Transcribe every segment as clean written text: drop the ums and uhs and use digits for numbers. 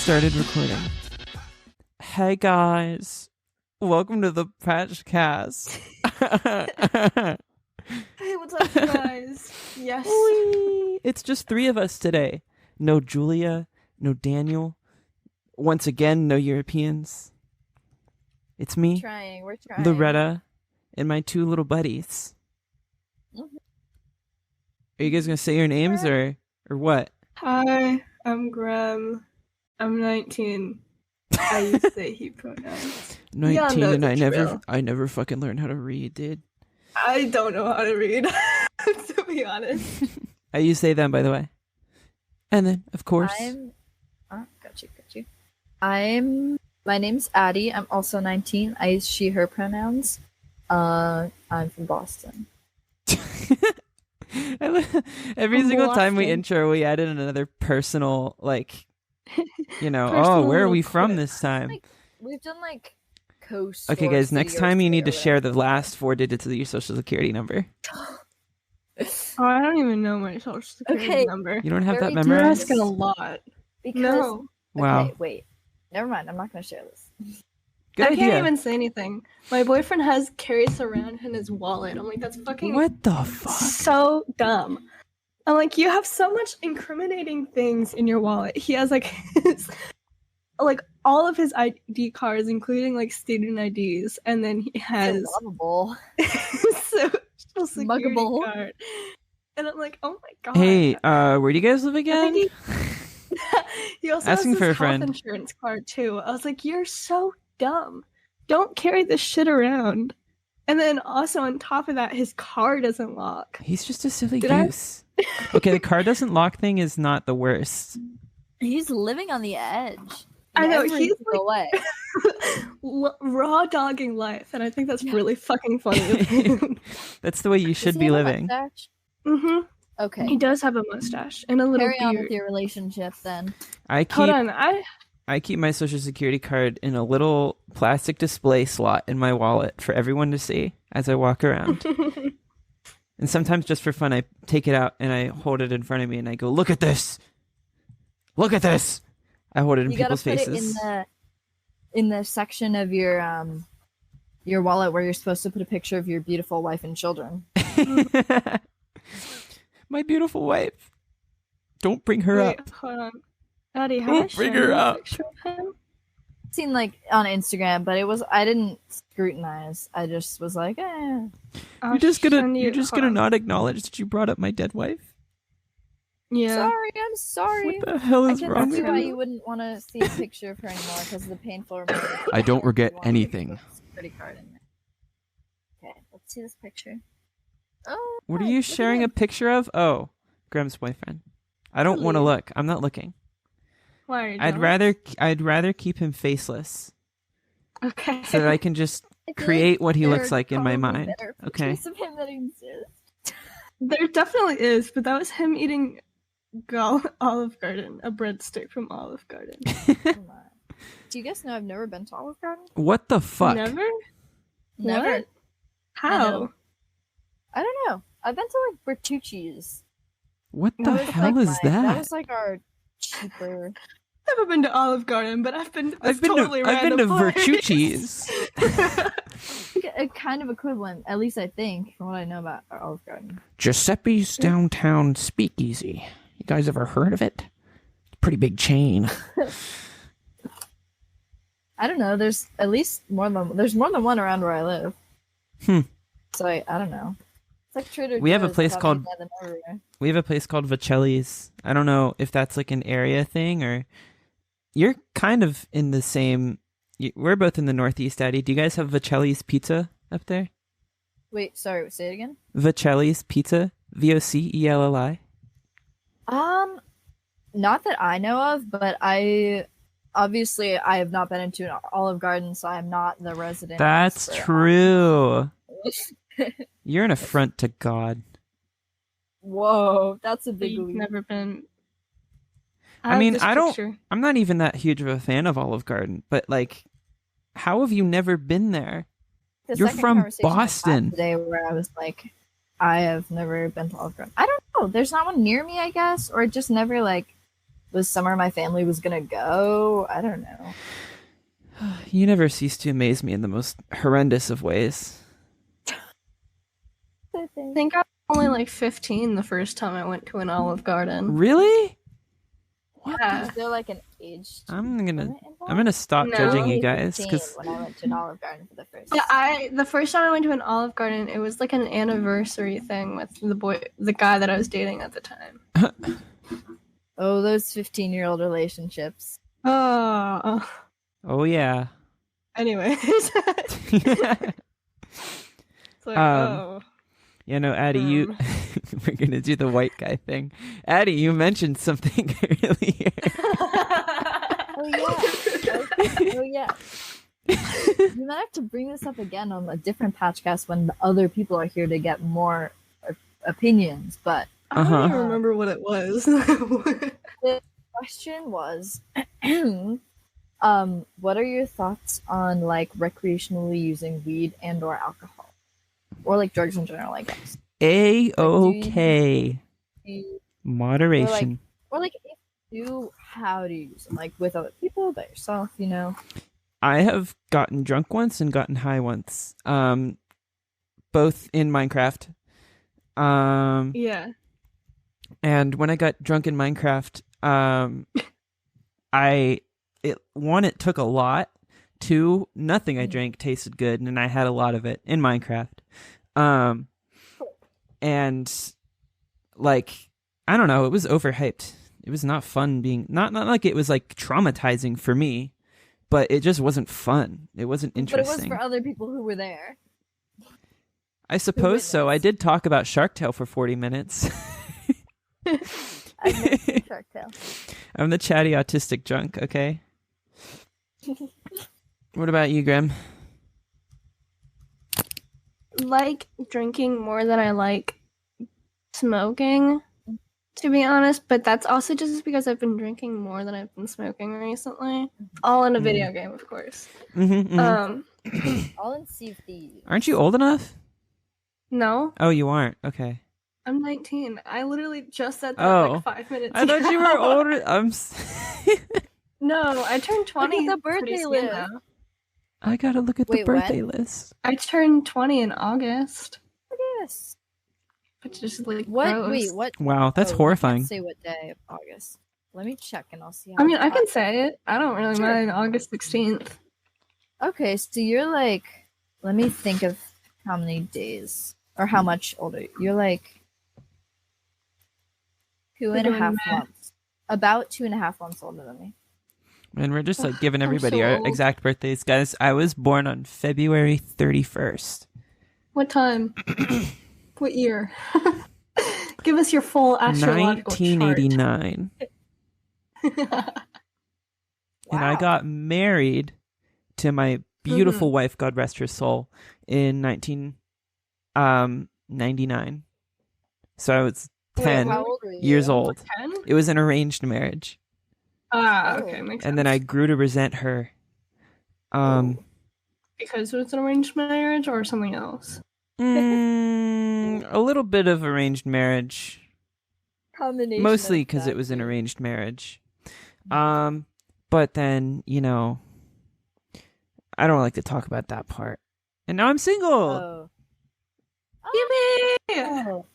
started recording. Hey guys, welcome to the Patchcast. Hey, what's up, you guys? Yes. Whee! It's just three of us today. No Julia, no Daniel. Once again, no Europeans. It's me, We're trying. Loretta, and my two little buddies. Mm-hmm. Are you guys gonna say your names or what? Hi, I'm Graham. I'm 19. I use they, he pronouns. 19, know and the I drill. never fucking learned how to read, dude. I don't know how to read, to be honest. I use they them, by the way. And then, of course, Got you. My name's Addie. I'm also 19. I use she, her pronouns. I'm from Boston. every From single time we Boston. intro, we add in another personal, like, Personal where are we little from quip. this time? Like, we've done like coast. Okay, guys, next city or time you state need to or share the whatever. last four digits of your social security number. Oh, I don't even know my social security Okay. number. You don't have that Very You're memorized? asking a lot. Because No. Wow. Okay, wait. Never mind. I'm not gonna share this. Good I idea. can't even say anything. My boyfriend carries around in his wallet. I'm like, that's fucking What the fuck? so dumb. I'm like, you have so much incriminating things in your wallet. He has like all of his ID cards, including like student IDs, and then he has So lovable. social security Muggable. card. And I'm like, oh my god. Hey, where do you guys live again? He also Asking has for a his health friend. insurance card too. I was like, you're so dumb. Don't carry this shit around. And then also on top of that, his car doesn't lock. He's just a silly Did I- goose. Okay, the car doesn't lock thing is not the worst. He's living on the edge. I know, Every he's single way. Raw dogging life, and I think that's really fucking funny of him. That's the way you Does should he be have a living. mustache? hmm Okay. He does have a mustache and a little Carry on beard. with your relationship then. I Hold keep on, I keep my social security card in a little plastic display slot in my wallet for everyone to see as I walk around. And sometimes just for fun, I take it out and I hold it in front of me and I go, "Look at this! Look at this!" I hold it in You gotta people's put faces. it in the section of your wallet where you're supposed to put a picture of your beautiful wife and children. My beautiful wife. Don't bring her wait, up. hold on. Addie, how Don't I bring show her you a up. picture of him? Seen like on Instagram, but I didn't scrutinize. I just was like, eh. I'll You're just send gonna hold on. not acknowledge that you brought up my dead wife? Yeah. I'm sorry. What the hell I is can wrong see with why you? you wouldn't want to see a picture of her anymore because of the painful reminder. I don't regret You wanted to put anything. a security card in there. Okay, let's see this picture. Oh, What are nice, you look at sharing a him. picture of? Oh, Graham's boyfriend. I don't want to Really? look. I'm not looking. Why are you I'd rather keep him faceless Okay. so that I can just I feel create what he there looks are like in my probably mind. better Okay. pictures of him that exist. There definitely is, but that was him eating Olive Garden, a breadstick from Olive Garden. Come on. Do you guys know I've never been to Olive Garden? What the fuck? Never? Never. What? How? I don't know. I've been to like Bertucci's. What the That was, hell like, is That that? was like our cheaper. Never been to Olive Garden, but I've been to I've been totally to random place. Vertucci's. A kind of equivalent, at least I think, from what I know about our Olive Garden. Giuseppe's Downtown Speakeasy. You guys ever heard of it? It's a pretty big chain. I don't know. There's at least more than one around where I live. Hmm. So I don't know. It's like Trader We have a Joe's, place probably called- by them everywhere. We have a place called Vicelli's. I don't know if that's like an area thing or you're kind of in the same. We're both in the Northeast, Daddy. Do you guys have Vicelli's Pizza up there? Wait, sorry. Say it again. Vicelli's Pizza, VOCELLI. Not that I know of, but I have not been into an Olive Garden, so I'm not the resident. That's expert. true. You're an affront to God. Whoa, that's a big You've leap. never been. I mean, have this I don't- picture. I'm not even that huge of a fan of Olive Garden, but like, how have you never been there? The You're second from conversation I had Boston. today, where I was like, I have never been to Olive Garden. I don't know. There's not one near me, I guess, or it just never like was somewhere my family was gonna go. I don't know. You never cease to amaze me in the most horrendous of ways. I think I was only like 15 the first time I went to an Olive Garden. Really? What? Yeah. Is there like an age? I'm gonna involved? stop No. judging you Only guys 15 because when I went to an Olive Garden for the first. Yeah, the first time I went to an Olive Garden, it was like an anniversary thing with the guy that I was dating at the time. Oh, those 15-year-old relationships. Oh. oh yeah. Anyways. It's like, oh. You know, Addie, you we're gonna do the white guy thing. Addie, you mentioned something earlier. Oh yeah. Oh yeah. You might have to bring this up again on a different Patchcast when the other people are here to get more opinions. But I don't even remember what it was. the question was, what are your thoughts on like recreationally using weed and or alcohol, or like drugs in general? I guess. A-okay. Moderation. Or like if you do, how to use them, like with other people, by yourself, you know. I have gotten drunk once and gotten high once. Both in Minecraft. Yeah. And when I got drunk in Minecraft, it took a lot. Two, nothing I drank tasted good, and I had a lot of it in Minecraft. And like, I don't know, it was overhyped. It was not fun being not like it was like traumatizing for me, but it just wasn't fun. It wasn't interesting. But it was for other people who were there. I suppose so. I did talk about Shark Tale for 40 minutes. I've never seen Shark Tale. I'm the chatty autistic drunk, okay? What about you, Graham? Like drinking more than I like smoking, to be honest, but that's also just because I've been drinking more than I've been smoking recently. All in a video game, of course. All in Sea of Thieves. Aren't you old enough? No, Oh, you aren't. Okay. I'm 19. I literally just said that Oh. like 5 minutes I thought you were ago. older. No, I turned 20. Look at the pretty birthday soon list. now. I gotta look at the Wait, birthday when? list. I turned 20 in August, Yes. which is like What? gross. Wait, what? Wow, that's Oh, I horrifying. can't say what day of August. Let me check and I'll see how. I mean, I can it's say it. I don't really Sure. mind. August 16th. Okay, so you're like, let me think of how many days or how much older. You're like 2.5 months. About 2.5 months older than me. And we're just like giving I'm everybody so our old. exact birthdays. Guys, I was born on February 31st. What time? What year? Give us your full astrological 1989. chart. And I got married to my beautiful wife, God rest her soul, in 1999. So I was 10 How old were you? years old. 10? It was an arranged marriage. Ah, okay, makes sense. And then I grew to resent her. Because it was an arranged marriage or something else? A little bit of arranged marriage. Combination. Mostly because it was an arranged marriage. But then, you know, I don't like to talk about that part. And now I'm single. Oh. Yippee! Oh.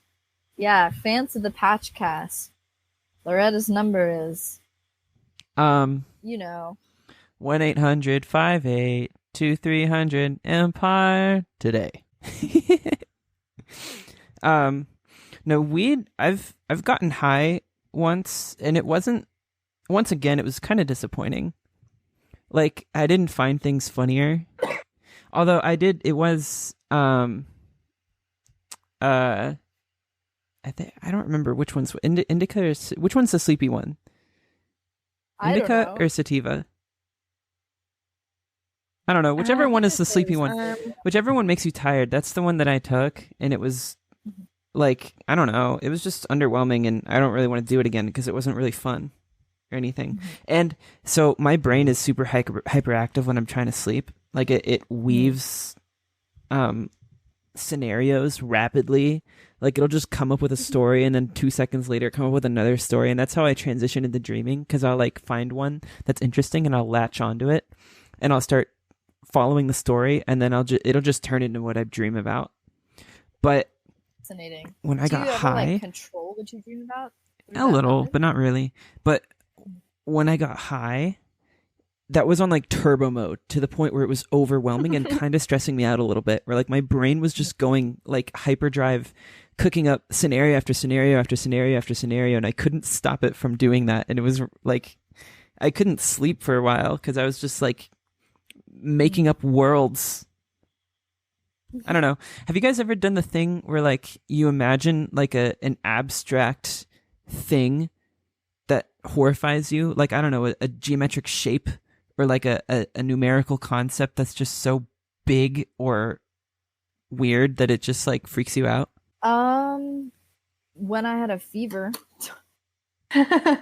Yeah, fans of the Patchcast. Loretta's number is, you know. 1-800-58-2300 Empire today. No, weed, I've gotten high once, and it wasn't, once again, it was kind of disappointing. Like, I didn't find things funnier. Although I did, it was, I don't remember which one's indica or which one's the sleepy one? Indica or sativa? I don't know. Whichever one is the sleepy one. Whichever one makes you tired. That's the one that I took, and it was like, I don't know. It was just underwhelming, and I don't really want to do it again because it wasn't really fun or anything. And so my brain is super hyperactive when I'm trying to sleep. Like it weaves scenarios rapidly. Like it'll just come up with a story and then 2 seconds later come up with another story. And that's how I transition into dreaming, because I'll like find one that's interesting and I'll latch onto it and I'll start following the story, and then it'll just turn into what I dream about. But Fascinating. when I got Do you ever, high, like, control what you dream about? Or does a that little, happen? but not really. But when I got high, that was on like turbo mode to the point where it was overwhelming and kind of stressing me out a little bit, where like my brain was just going like hyperdrive, cooking up scenario after scenario after scenario after scenario, and I couldn't stop it from doing that. And it was like I couldn't sleep for a while because I was just like making up worlds. I don't know. Have you guys ever done the thing where like you imagine like an abstract thing that horrifies you? Like, I don't know, a geometric shape or like a numerical concept that's just so big or weird that it just like freaks you out? When I had a fever, I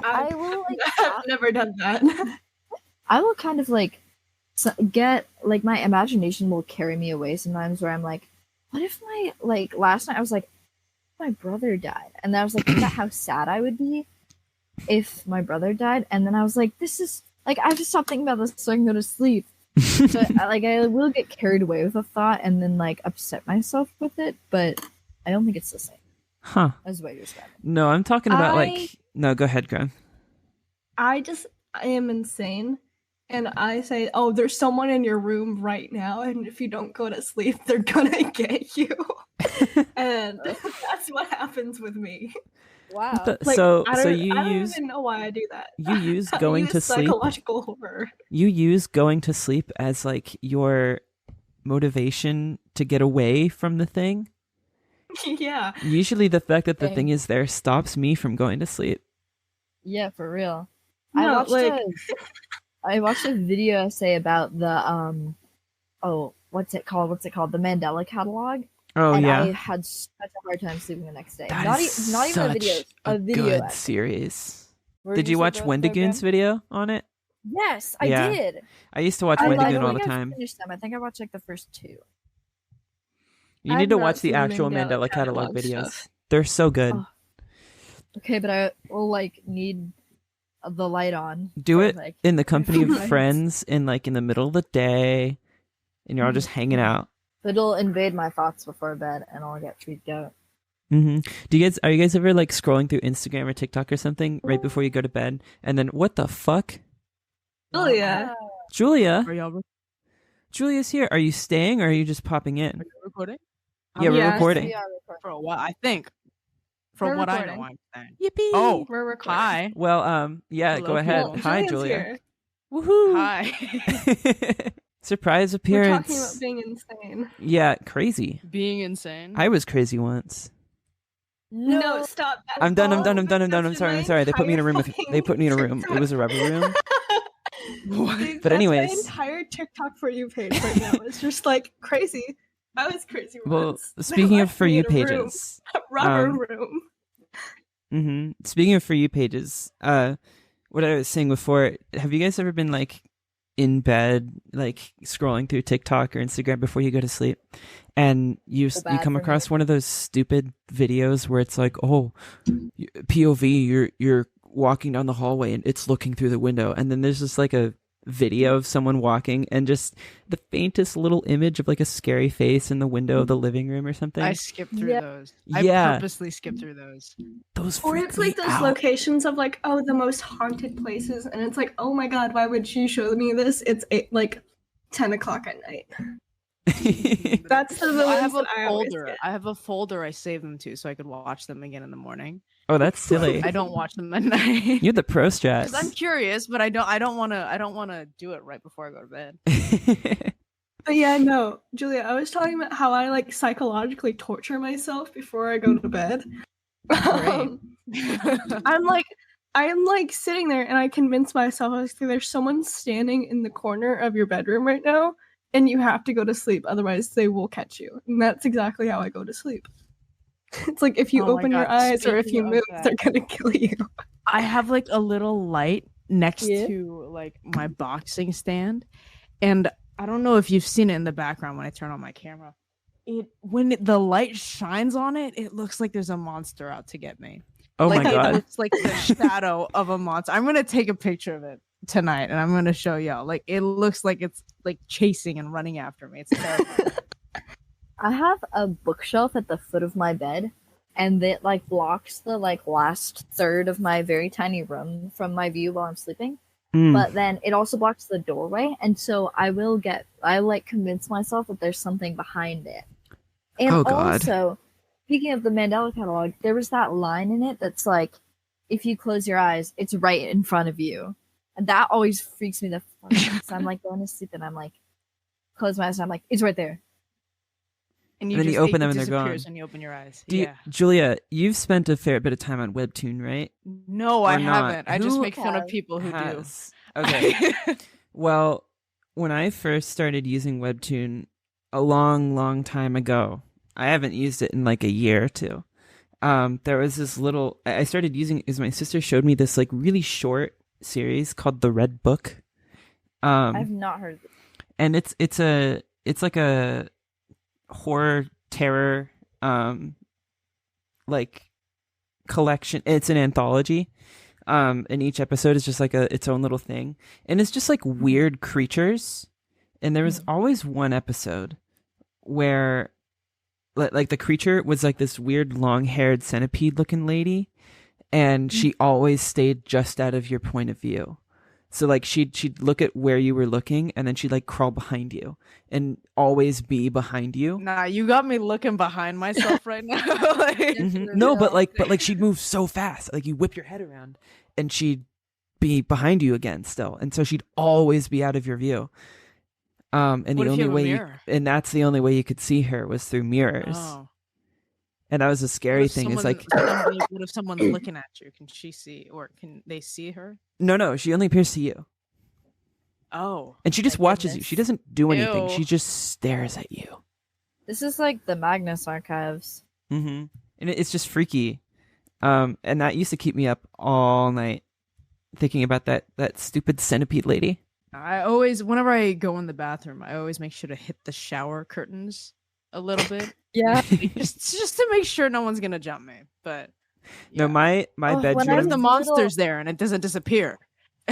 I will like have never done that. I will kind of like get like my imagination will carry me away sometimes, where I'm like, what if my like last night I was like, my brother died, and then I was like, think about how sad I would be if my brother died, and then I was like, this is like I have to stop thinking about this so I can go to sleep. So I will get carried away with a thought and then like upset myself with it, but I don't think it's the same. Huh. As what you're describing. No, I'm talking about I- like... No, go ahead, Graham. I am insane. And I say, oh, there's someone in your room right now, and if you don't go to sleep, they're gonna get you. And that's what happens with me. Wow. Like, So I don't use even know why I do that. you use I going use to sleep. psychological horror. You use going to sleep as like your motivation to get away from the thing. Yeah. Usually the fact that the Same. thing is there stops me from going to sleep. Yeah, for real. No, I watched a video essay about the what's it called? The Mandela catalog. Oh and yeah. I had such a hard time sleeping the next day. That Not is even a video. such A video. good essay. series. Were Did you say watch those, Wendigoon's Graham? video on it? Yes, I Yeah. did. I used to watch I like- Wendigoon I all the don't think I time. finished them. I think I watched like the first two. You I've need to not watch the seen the actual Mandela Mandela catalog catalog videos. stuff. They're so good. Oh. Okay, but I will like need the light on. Do for, it like, in the company of Right. friends in like in the middle of the day, and you're all just hanging out. it'll invade my thoughts before bed, and I'll get freaked out. Are you guys ever like scrolling through Instagram or TikTok or something right before you go to bed, and then what the fuck? Julia. Julia, Are y'all Julia's here. Are you staying or are you just popping in? recording? Yeah, we're Yeah. recording. We are recording. For a while, I think. From We're what I recording. know, I'm saying. Yippee! Oh, We're recording. hi. Well, yeah, Hello, go ahead. people. Hi, Julian's Julia. here. Woohoo! Hi. Surprise We're appearance. talking about being insane. Yeah, crazy. Being insane. I was crazy once. No, stop. That's I'm done. I'm all done. I'm done. I'm done. I'm that's sorry. in I'm my sorry. They put me in a room. entire They put me in a room. It was a rubber room. But anyways. my entire TikTok for you page right now is just like crazy. I was crazy Well, once. They speaking of left For me You in a room, pages. a rubber um, room. Speaking of For You pages, what I was saying before, have you guys ever been like in bed, like scrolling through TikTok or Instagram before you go to sleep, and you bad come for across me. one of those stupid videos where it's like, oh, POV, you're walking down the hallway and it's looking through the window, and then there's just like a video of someone walking and just the faintest little image of like a scary face in the window of the living room or something. I skipped through Yeah. those. Yeah. I purposely skipped through those. Those Or freak it's like me those out. locations of like, oh, the most haunted places, and it's like, oh my god, why would you show me this? It's like 10 o'clock at night. That's the No, I have ones a that I always folder. get. I have a folder I save them to so I could watch them again in the morning. Oh, that's silly. I don't watch them at night. You're the pro Because I'm strats. curious, but I don't wanna do it right before I go to bed. But yeah, no, Julia, I was talking about how I like psychologically torture myself before I go to bed. Um, I'm like sitting there and I convince myself, I was like, there's someone standing in the corner of your bedroom right now, and you have to go to sleep, otherwise they will catch you. And that's exactly how I go to sleep. It's like if you Oh my open your God, eyes or if you speaking of move, that. they're gonna kill you. I have like a little light next Yeah. to like my boxing stand, and I don't know if you've seen it in the background when I turn on my camera, the light shines on it, it looks like there's a monster out to get me. Oh like, my It god. looks like the shadow of a monster. I'm gonna take a picture of it tonight and I'm gonna show y'all. Like it looks like it's like chasing and running after me. It's terrifying. I have a bookshelf at the foot of my bed, and it like blocks the like last third of my very tiny room from my view while I'm sleeping. But then it also blocks the doorway, and so I like convince myself that there's something behind it. And Oh, God. also, speaking of the Mandela catalog, there was that line in it that's like, if you close your eyes, it's right in front of you. And that always freaks me the fuck out. So I'm like going to sleep and I'm like, close my eyes and I'm like, it's right there. And then you just, open it them and they're gone. disappears when you open your eyes. Julia, you've spent a fair bit of time on Webtoon, right? No, Or I not? haven't. I just Who make fun of has? people who Has. do. Okay. Well, when I first started using Webtoon a long, long time ago, I haven't used it in like a year or two. There was this little, I started using it because my sister showed me this like really short series called The Red Book. I've not heard of it. And it's like a horror terror like collection. It's an anthology. And each episode is just like its own little thing. And it's just like weird creatures. And there was always one episode where like the creature was like this weird long-haired centipede looking lady, and she always stayed just out of your point of view. So like she'd look at where you were looking, and then she'd like crawl behind you and always be behind you. Nah, you got me looking behind myself right now. Like, Mhm. No, but like she'd move so fast. Like you whip your head around and she'd be behind you again still. And so she'd always be out of your view. And What the if you only have a way mirror? and that's the only way you could see her was through mirrors. Oh. And that was a What scary if thing. Is someone- like what if someone's looking at you? Can she see, or can they see her? no, she only appears to you. Oh, And she just My watches you. goodness. She doesn't do anything. Ew. She just stares at you. This is like the Magnus archives. Mm-hmm. And it's just freaky. And that used to keep me up all night thinking about that stupid centipede lady. I always, whenever I go in the bathroom, I always make sure to hit the shower curtains a little bit, Yeah. like, just to make sure no one's gonna jump me. But No, my Oh, when I what bedroom. if was the little- monster's there and it doesn't disappear?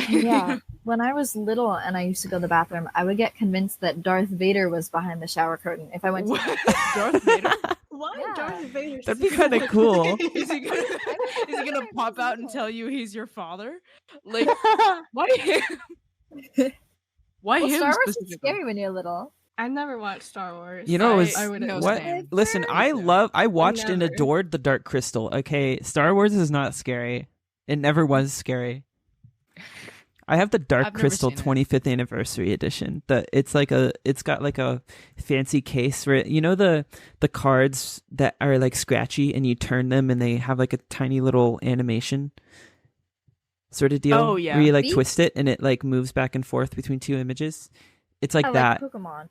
Yeah. When I was little and I used to go to the bathroom, I would get convinced that Darth Vader was behind the shower curtain. If I went to Darth Vader. Why Yeah. Darth Vader? That'd be kind of cool. Is he gonna pop out and tell you he's your father? Like, why him? Why well, him Star Wars is specifically? scary when you're little. I never watched Star Wars. You know, it was I would no, what? same. Listen, I watched and Never. adored the Dark Crystal. Okay, Star Wars is not scary. It never was scary. I have the Dark I've never Crystal seen it. 25th anniversary edition. It's got like a fancy case where the cards that are like scratchy and you turn them and they have like a tiny little animation sort of deal. Oh, yeah. Where you like Beep. twist it and it like moves back and forth between two images. It's like I that. like Pokemon.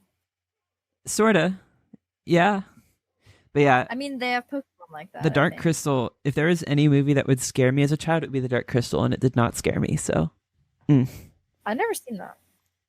Sorta. Yeah. But yeah, I mean, they have Pokemon like that. the I Dark think. Crystal, if there was any movie that would scare me as a child, it would be the Dark Crystal, and it did not scare me. So, I've never seen that.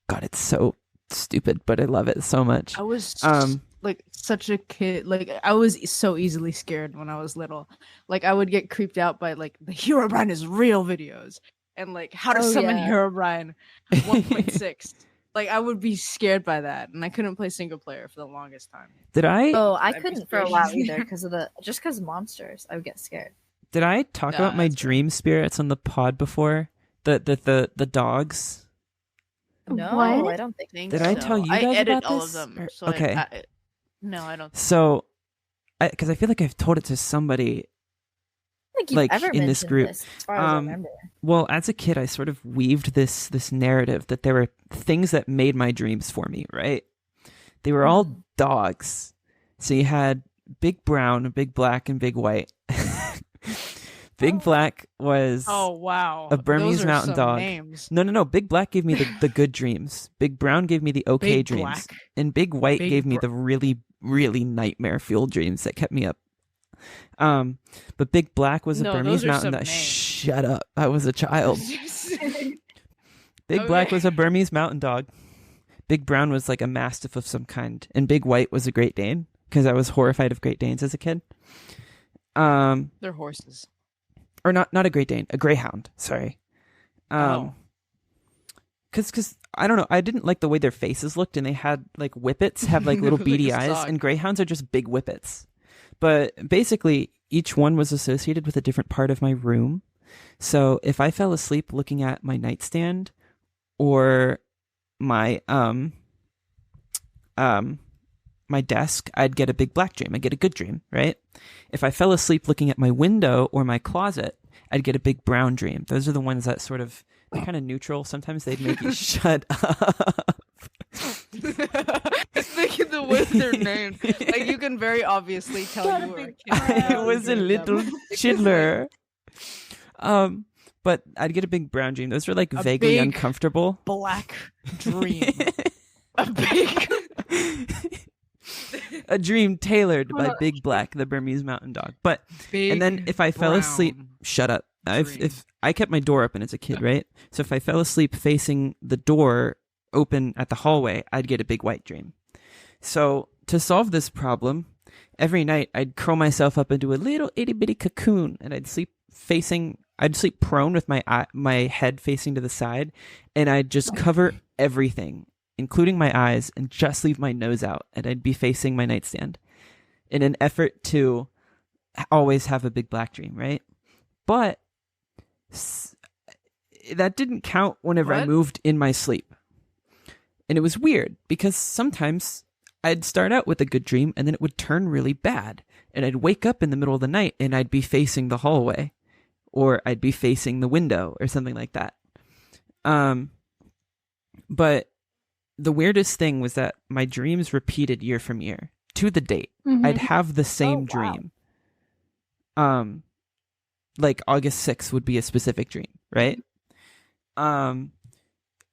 God, it's so stupid, but I love it so much. I was Um, like such a kid. Like I was so easily scared when I was little. Like I would get creeped out by like the Herobrine is real videos and like how to Oh, summon yeah. Herobrine 1.6. Like I would be scared by that, and I couldn't play single player for the longest time. Did I Oh, I I'd be couldn't for a scared. while either because of because monsters. I would get scared. talk Nah, about my that's dream spirits on the pod before? The dogs. No, What? I don't think. Think Did I so. tell you I guys edit about all this? of them. Or- So okay. No, I don't. So, because I feel like I've told it to somebody. I don't think you've like, ever in this mentioned group. this, as far as I Um, remember. Well, as a kid, I sort of weaved this narrative that there were things that made my dreams for me, right? They were all dogs. So you had Big Brown, Big Black, and Big White. Big Black was Oh wow, a Burmese Those are Mountain some Dog. Names. no. Big Black gave me the good dreams. Big Brown gave me the okay Big dreams, Black. and Big White Big gave me Br- the really really nightmare fueled dreams that kept me up. But Big Black was a No, Burmese those are Mountain some Dog. names. Shut up! I was a child. Big Black Okay. was a Burmese Mountain Dog. Big Brown was like a Mastiff of some kind, and Big White was a Great Dane. because I was horrified of Great Danes as a kid. They're horses. Or not a Great Dane, a Greyhound. Sorry. Because I don't know, I didn't like the way their faces looked, and they had like whippets have like little beady eyes, suck. and Greyhounds are just big whippets. But basically, each one was associated with a different part of my room. So if I fell asleep looking at my nightstand or my my desk, I'd get a big black dream. I'd get a good dream, right? If I fell asleep looking at my window or my closet, I'd get a big brown dream. Those are the ones that sort of, they're kind of neutral. Sometimes they'd make you shut up. It's making the with their name. Like, you can very obviously tell you were a kid. I was a little chiller. But I'd get a big brown dream. Those were like vaguely big uncomfortable. Black dream. A big... A dream tailored by Big Black, the Burmese mountain dog. But Big and then if I fell asleep, shut up. If I kept my door open as a kid, right? So if I fell asleep facing the door open at the hallway, I'd get a big white dream. So to solve this problem, every night I'd curl myself up into a little itty bitty cocoon, and I'd sleep prone with my head facing to the side, and I'd just cover everything, including my eyes, and just leave my nose out, and I'd be facing my nightstand in an effort to always have a big black dream, right? But that didn't count whenever I moved in my sleep. And it was weird because sometimes I'd start out with a good dream and then it would turn really bad. And I'd wake up in the middle of the night and I'd be facing the hallway, or I'd be facing the window or something like that. But the weirdest thing was that my dreams repeated year from year to the date. Mhm. I'd have the same dream. Like August 6th would be a specific dream, right? And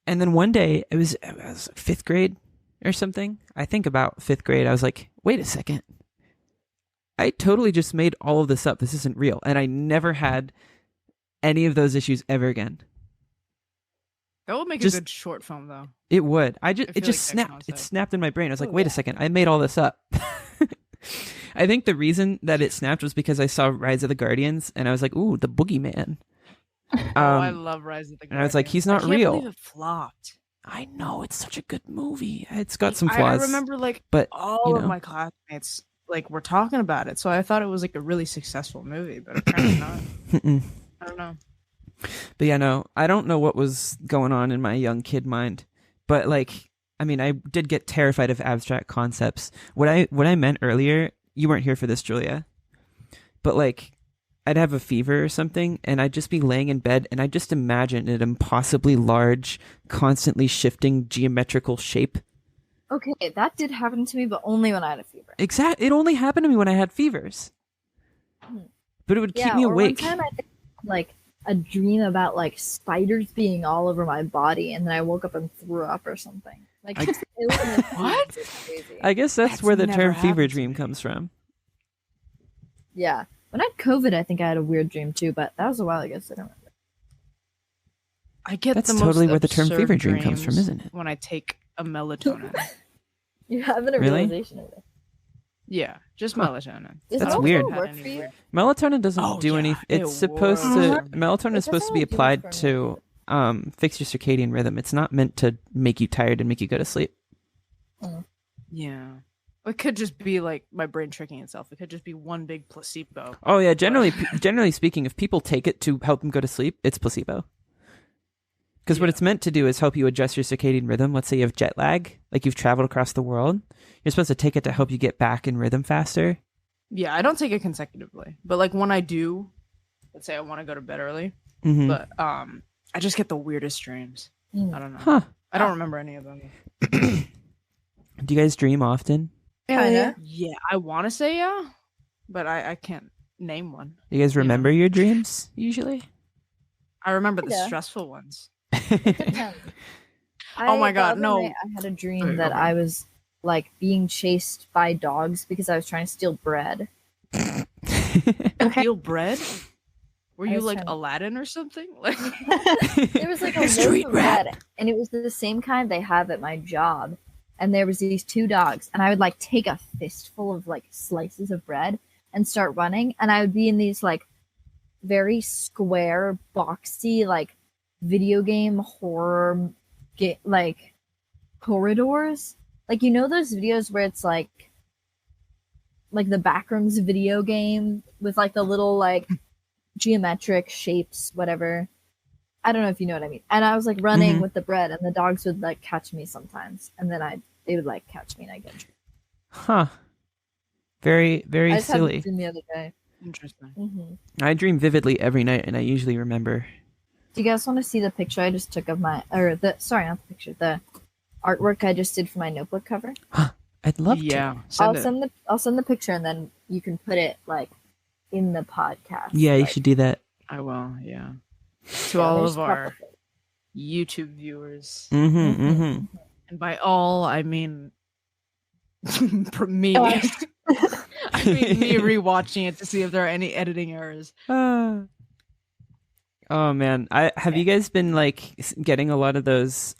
then one day it was 5th grade or something. I think about 5th grade. I was like, wait a second. I totally just made all of this up. This isn't real. And I never had any of those issues ever again. That would make a good short film, though. It would. It just like that snapped. It concept. snapped in my brain. I was like, wait a second. I made all this up. I think the reason that it snapped was because I saw Rise of the Guardians and I was like, ooh, the boogeyman. I love Rise of the Guardians. And I was like, he's not I can't real. believe it flopped. I know, it's such a good movie. It's got some flaws. I remember but all of my classmates were talking about it, so I thought it was like a really successful movie, but apparently not. I don't know. But yeah, no, I don't know what was going on in my young kid mind. But like, I mean, I did get terrified of abstract concepts. What I meant earlier, you weren't here for this, Julia. But like, I'd have a fever or something, and I'd just be laying in bed, and I'd just imagine an impossibly large, constantly shifting geometrical shape. Okay, that did happen to me, but only when I had a fever. Exactly. It only happened to me when I had fevers. But it would keep me awake. One time I had, like, a dream about like spiders being all over my body, and then I woke up and threw up or something. Like, it was What? crazy. I guess that's where the never term happened fever to dream me. comes from. Yeah. When I had COVID, I think I had a weird dream too, but that was a while ago, so I don't remember. I get That's the totally most where the term absurd fever dream comes from, dreams isn't it? when I take a melatonin. You having a Really? realization of it. Yeah, just melatonin. Does That's it also weird. work for you? Melatonin doesn't Oh, do yeah, anything. it It's supposed to. works. Melatonin It is supposed to doesn't be really do applied much for to fix your circadian rhythm. It's not meant to make you tired and make you go to sleep. Yeah. It could just be like my brain tricking itself. It could just be one big placebo. Oh yeah, generally speaking, if people take it to help them go to sleep, it's placebo. Because what it's meant to do is help you adjust your circadian rhythm. Let's say you have jet lag, like you've traveled across the world. You're supposed to take it to help you get back in rhythm faster. Yeah, I don't take it consecutively, but like when I do, let's say I want to go to bed early, Mhm. but I just get the weirdest dreams. I don't know. Huh. I don't remember any of them. Do you guys dream often? Kinda. Yeah, I want to say yeah, but I can't name one. Do you guys remember your dreams usually? I remember the Yeah. stressful ones. Oh my the God, other no. night I had a dream Okay, that okay. I was like being chased by dogs because I was trying to steal bread. Steal bread? Were I you was like trying to- Aladdin or something? Like, There was like a loaf Street of rat. bread, and it was the same kind they have at my job. and there was these two dogs, and I would like take a fistful of like slices of bread and start running, and I would be in these like very square, boxy, like video game horror like corridors. Like, you know those videos where it's like the Backrooms video game with like the little like geometric shapes, whatever. I don't know if you know what I mean. And I was like running with the bread, and the dogs would like catch me sometimes, and then they would like catch me, and I get tricked. Huh. Very, very I just had silly. this dream the other day. Interesting. I dream vividly every night, and I usually remember. Do you guys want to see the picture I just took of the artwork I just did for my notebook cover? I'd love to. Yeah. I'll send the picture, and then you can put it like in the podcast. Yeah, you like, should do that. I will. Yeah. To yeah, all there's of our a couple. YouTube viewers, Mm-hmm. and by all I mean for me. Us. I mean me rewatching it to see if there are any editing errors. Oh man, have you guys been like getting a lot of those?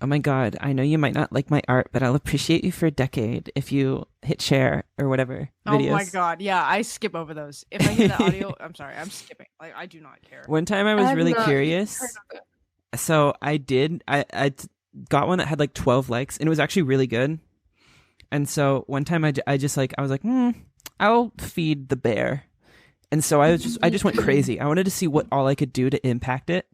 Oh my god, I know you might not like my art, but I'll appreciate you for a decade if you hit share or whatever videos. Oh my god, yeah, I skip over those. If I hear the audio, I'm sorry, I'm skipping. Like, I do not care. One time I was I've really not curious, heard of it. so I got one that had like 12 likes, and it was actually really good. And so one time I was like, I'll feed the bear. And so I just went crazy. I wanted to see what all I could do to impact it.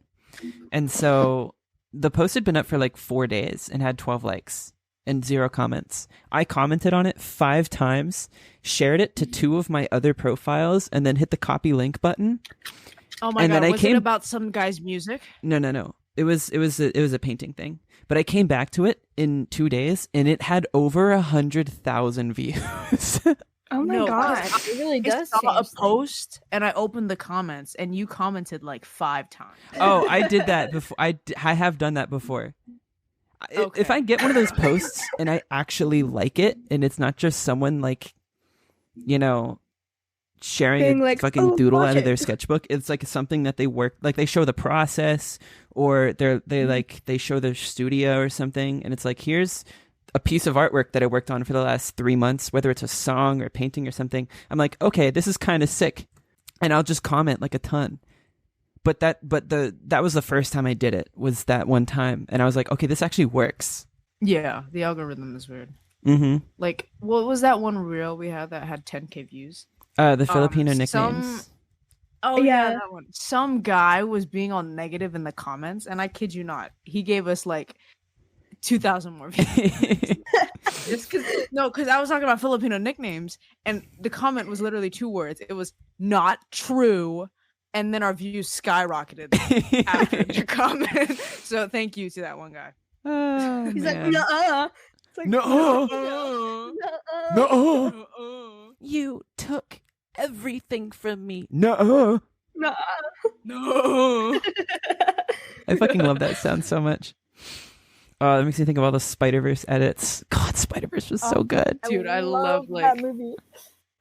And so the post had been up for like 4 days and had 12 likes and 0 comments. I commented on it 5 times, shared it to 2 of my other profiles, and then hit the copy link button. Oh my And god, then was it about some guy's music? No. It was a painting thing. But I came back to it in 2 days, and it had over 100,000 views. Oh my No, god. It really I does. saw a change things. post and I opened the comments and you commented like 5 times. Oh, I did that before. I have done that before. Okay. If I get one of those posts and I actually like it, and it's not just someone like, sharing Being a like, fucking "Oh, doodle watch out of their it." sketchbook, it's like something that they work, like they show the process, or they show their studio or something, and it's like, here's a piece of artwork that I worked on for the last 3 months, whether it's a song or painting or something. I'm like, okay, this is kind of sick, and I'll just comment like a ton. But that was the first time I did it, was that one time, and I was like, okay, this actually works. Yeah, the algorithm is weird. Mm-hmm. Like, what was that one reel we had that had 10K views? The Filipino nicknames. Oh yeah, Yeah. that one. Some guy was being all negative in the comments, and I kid you not, he gave us like 2,000 more views. Just because I was talking about Filipino nicknames, and the comment was literally 2 words. It was not true, and then our views skyrocketed after your comment. So thank you to that one guy. Oh, He's man. like, nuh-uh. It's like, Nuh-uh. nuh-uh. No, you took everything from me. No, Nuh-uh. No. I fucking love that sound so much. That makes me think of all the Spider-Verse edits. God, Spider-Verse was so good. Dude, I love that like movie.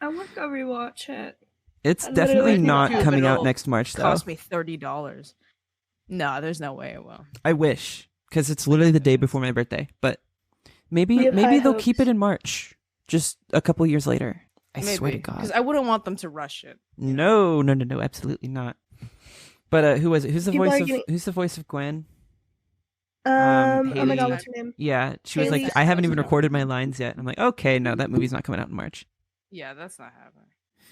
I want to go rewatch it. It's I definitely literally not think coming out it'll next March, though. cost me $30. No, there's no way it will. I wish, because it's literally the day before my birthday. But maybe We have high they'll keep hopes. it in March, just a couple years later. I swear to because God. I wouldn't want them to rush it. No, absolutely not. But who was it? Who's the People voice are of getting- Who's the voice of Gwen? Oh my Haley- god, what's her name? Yeah, she was like, Haley I haven't even Steinfeld. recorded my lines yet. I'm like, okay, no, that movie's not coming out in March. Yeah, that's not happening.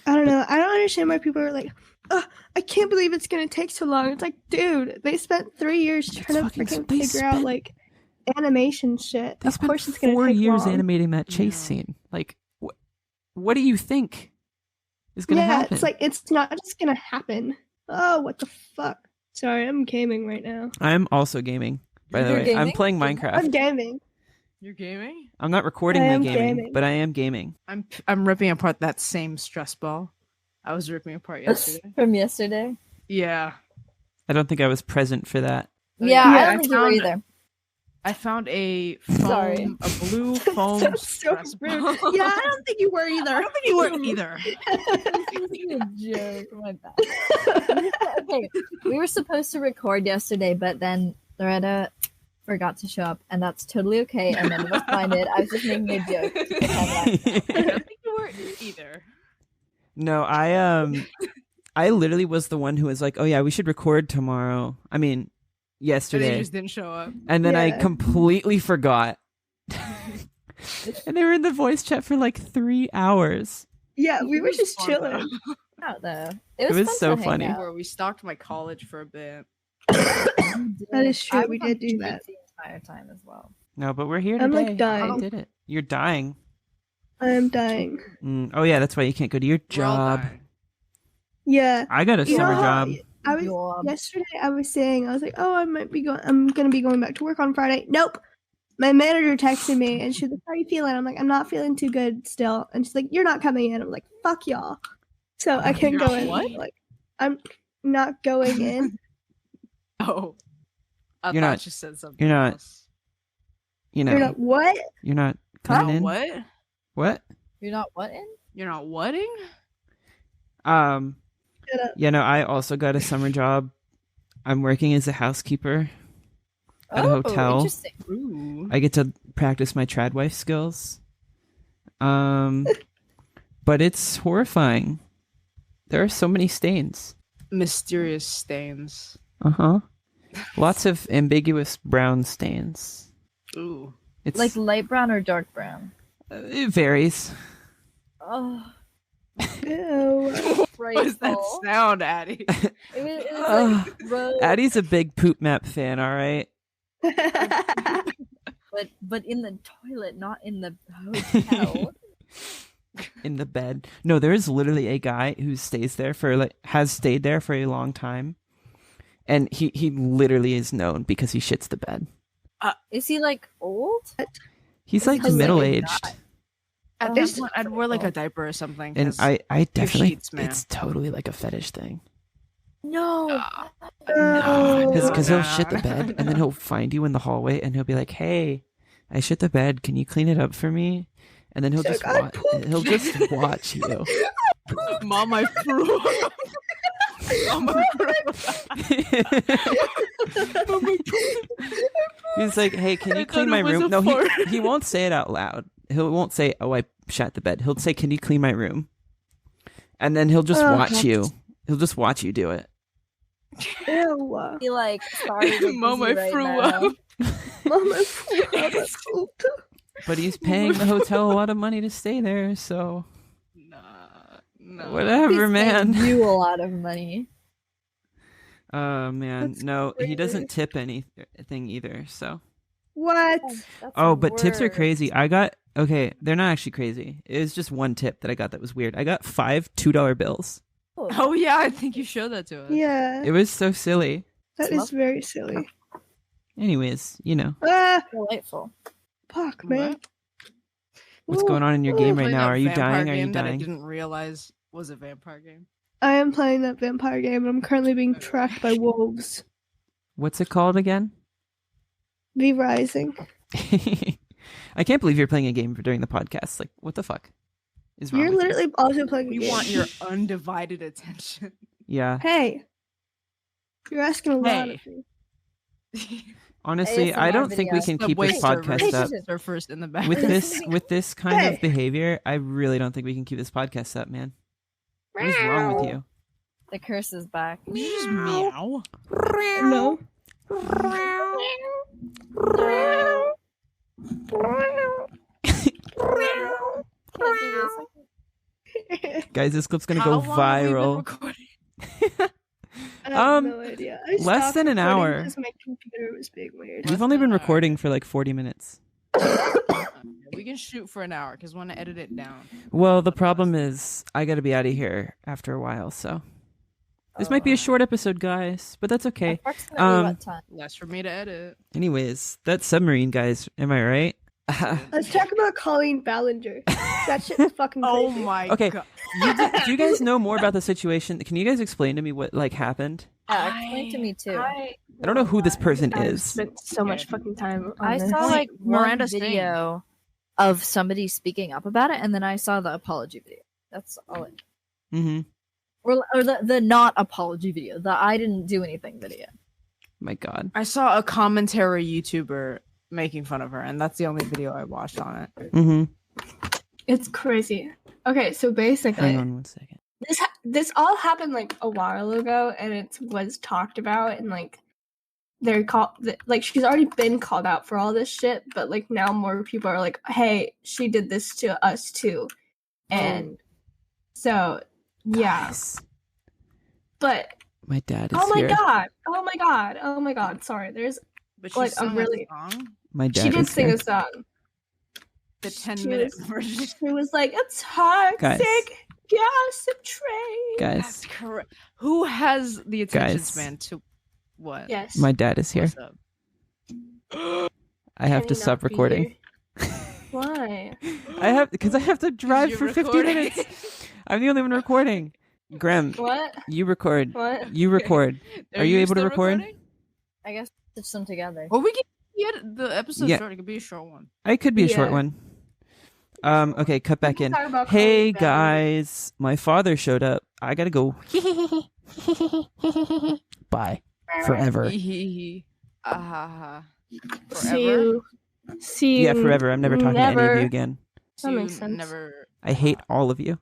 I don't know. I don't understand why people are like, I can't believe it's gonna take so long. It's like, dude, they spent 3 years trying to fucking- freaking they figure out spent- like animation shit. They Of spent course, it's gonna 4 take years long. animating that chase Yeah. scene. Like, what do you think is gonna Yeah, happen? it's like it's not just gonna happen. Oh, what the fuck? Sorry, I'm gaming right now. I'm also gaming. By the You're way, I'm gaming? playing I'm Minecraft. gaming. You're gaming? I'm not recording I my am gaming, gaming. but I am gaming. I'm ripping apart that same stress ball. I was ripping apart yesterday. From yesterday. Yeah. I don't think I was present for that. Oh, Yeah, yeah, I I don't think you were found- either. I found a Sorry. foam, a blue foam That's so stress rude. ball. Yeah, I don't think you were either. I don't think you were either. a joke. My bad. Okay, we were supposed to record yesterday, but then Loretta forgot to show up, and that's totally okay, and none of us minded. I was just making a joke. to pretend that- I don't think you were either. No, I literally was the one who was like, "Oh yeah, we should record tomorrow." I mean, So they yesterday, just didn't show up. and then I Yeah. completely forgot. And they were in the voice chat for like 3 hours. Yeah, we were just Fun, chilling. out though. It was fun so to hang funny. out. Where we stalked my college for a bit. That is true, I we was on did do break that. the entire time as well. No, but we're here today. I'm, like, dying. I did it. You're dying. I am dying. Oh yeah, that's why you can't go to your We're all job. dying. Yeah. I got a You know summer how- job. I was Job. yesterday. I was saying, I was like, "Oh, I'm gonna be going back to work on Friday." Nope. My manager texted me, and she's like, "How are you feeling?" I'm like, "I'm not feeling too good still." And she's like, "You're not coming in." I'm like, "Fuck y'all." So I can't You're go not in. what? Like, I'm not going in. Oh. I You're thought not- you said something. you're not- else. You know, You're not what? you're not coming in. What? What? You're not what in? You're not whatting? Shut up. Yeah, no, I also got a summer job. I'm working as a housekeeper at a hotel. Interesting. Ooh. I get to practice my trad wife skills. But it's horrifying. There are so many stains. Mysterious stains. Uh-huh. Lots of ambiguous brown stains. Ooh. It's Like light brown or dark brown? it varies. Oh, Ew. What is that frightful. sound, Addie? It was like rose, Addie's a big poop map fan, all right? but in the toilet, not in the hotel. In the bed. No, there is literally a guy who stays there has stayed there for a long time. And he literally is known because he shits the bed. Is he like old? He's Is like he just, like, a middle-aged. guy? At Oh, this that's point, I'd wear like a diaper or something. And 'cause- I definitely sheets, man. it's totally like a fetish thing. No. Oh. Because he'll Nah. shit the bed and then he'll find you in the hallway and he'll be like, "Hey, I shit the bed. Can you clean it up for me?" And then he'll He's just like, "I watch. pooped." He'll just watch you. Mom, I threw up. Mom, I threw up. He's like, "Hey, can you I clean thought my it was room?" a No, fart. he won't say it out loud. He won't say, "Oh, I shat the bed." He'll say, "Can you clean my room?" And then he'll just Oh, watch you. He'll just watch you do it. Ew. He like sorry, we're Mom, busy I right threw now. up. Mama, I pooped. But he's paying the hotel a lot of money to stay there, so Nah. whatever, He's man. paying you a lot of money. Oh man, That's no, he crazy. doesn't tip anything either. So, What? That's oh, but tips are worse. crazy. I got they're not actually crazy. It was just one tip that I got that was weird. I got 5 $2 bills. Oh yeah, I think you showed that to us. Yeah, It was so silly. that is very silly. Anyways, you know Ah, Delightful. fuck, man. what's going on in your game right Playing now. that Are you vampire dying? Are you game that I dying? didn't realize was a vampire game. I am playing that vampire game, and I'm currently being tracked by wolves. What's it called again? V Rising. I can't believe you're playing a game during the podcast. Like, what the fuck is wrong? You're with you? literally also playing a We game. want your undivided attention. Yeah. Hey, you're asking a lot Hey. of me. Honestly, I ASMR don't think we video. can keep this podcast up. Surfers in the back. With this kind Hey. of behavior. I really don't think we can keep this podcast up, man. What is wrong with you? The curse is back. Did you just meow? No. Can't do this. Guys, this clip's gonna How go long have we been viral. recording? I have Um, no idea. I less stopped than an recording hour. because my computer was being weird. We've Less only than been an hour. recording for like 40 minutes. We can shoot for an hour because want to edit it down. Well, the problem is I gotta be out of here after a while, so this might be a short episode, guys, but that's okay. Approximately what time? Less for me to edit. Anyways, that submarine, guys, am I right? Let's talk about Colleen Ballinger. That shit's fucking crazy. Oh my Okay. god. Do you guys know more about the situation? Can you guys explain to me what like happened? Yeah, explain to me too. I don't know who this person I've is. spent so much fucking time on I this. saw like Miranda one Singh. video of somebody speaking up about it, and then I saw the apology video. That's all. Mm-hmm. Or the not apology video, the I didn't do anything video. My God. I saw a commentary YouTuber making fun of her, and that's the only video I watched on it. Mm-hmm. It's crazy. Okay, so Hang basically, on 1 second. this all happened like a while ago, and it was talked about, and like they're called like she's already been called out for all this shit, but like now more people are like, hey, she did this to us too, and so yeah, Guys, but my dad is oh my here. god, oh my god, oh my god, sorry, there's But she like a sung really a song, My dad she did is sing here. a song. the She 10-minute was- version. She was like, a toxic Guys. gossip train. Guys, That's correct. Who has the attention Guys. span to what? Yes. my dad is here. What's up? I have Can to he stop not be recording. here? Why? because I have to drive you're for 50 recording. minutes. I'm the only one recording. Graham, What? you record. What? You record. Are you able to still record? recording? I guess stitch them together. Well, we can get the episode Yeah. short. It could be a short one. It could be a short Yeah. one. Okay, cut back We in. can talk about Hey Chloe Bailey. guys, my father showed up. I gotta go. Bye. Forever. Forever. See you. See you. Yeah, forever. I'm never talking to any of you again. That You makes sense. Never. I hate all of you.